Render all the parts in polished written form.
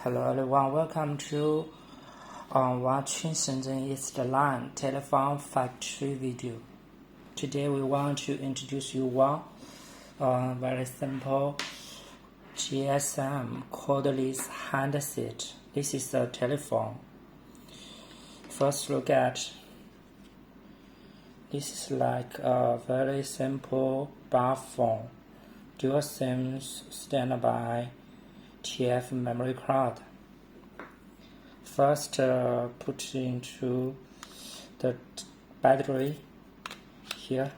Hello everyone, welcome to watching Shenzhen East Line telephone factory video. Today we want to introduce you one very simple GSM cordless handset. This is a telephone. First look at this is like a very simple bar phone. Dual SIMs standby TF memory card. First put into the battery here.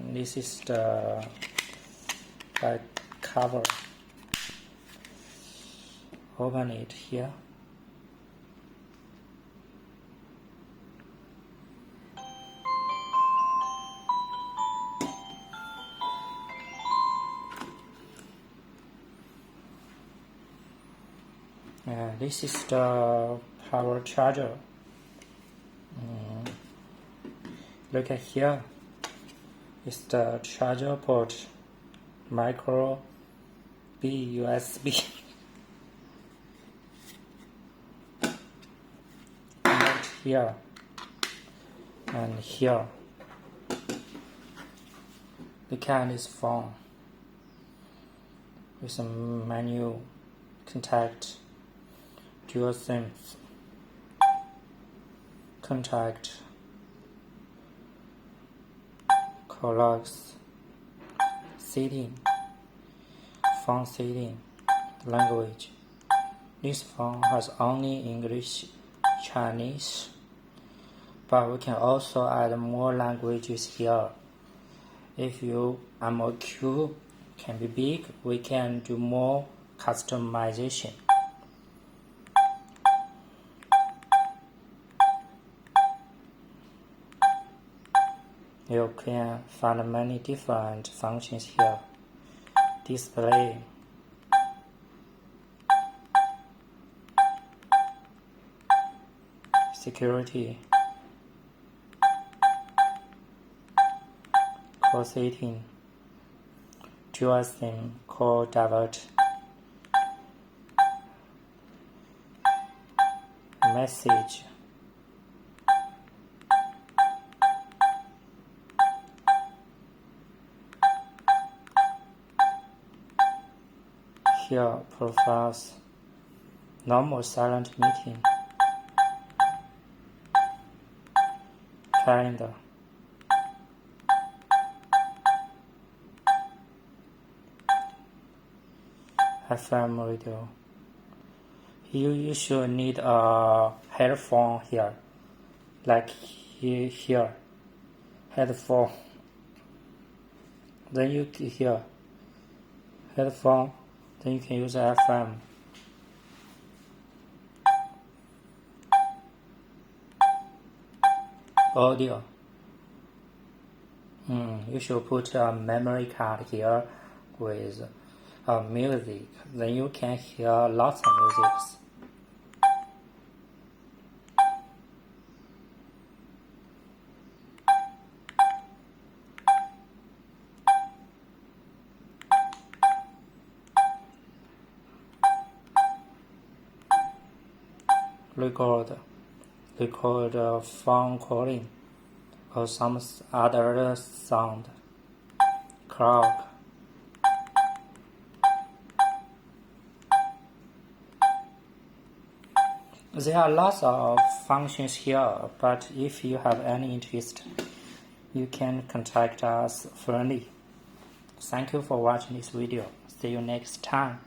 This is the back cover. Open it here. This is the power charger. Look at here. It's the charger port, micro B USB. Right here and here. Look at this phone with some menu, contact, dual SIMs, contact, call logs, setting, phone setting, language. This phone has only English, Chinese, but we can also add more languages here. If your MOQ can be big, we can do more customization. You can find many different functions here. Display, security, call setting, dual SIM, call divert, message, here profiles, normal silent meeting, calendar, FM radio. You should need a headphone here, like here, headphone. Then you here, headphone. Then you can use FM. Audio. You should put a memory card here with music. Then you can hear lots of music. Record phone calling or some other sound. Clock. There are lots of functions here, but if you have any interest, you can contact us friendly. Thank you for watching this video. See you next time.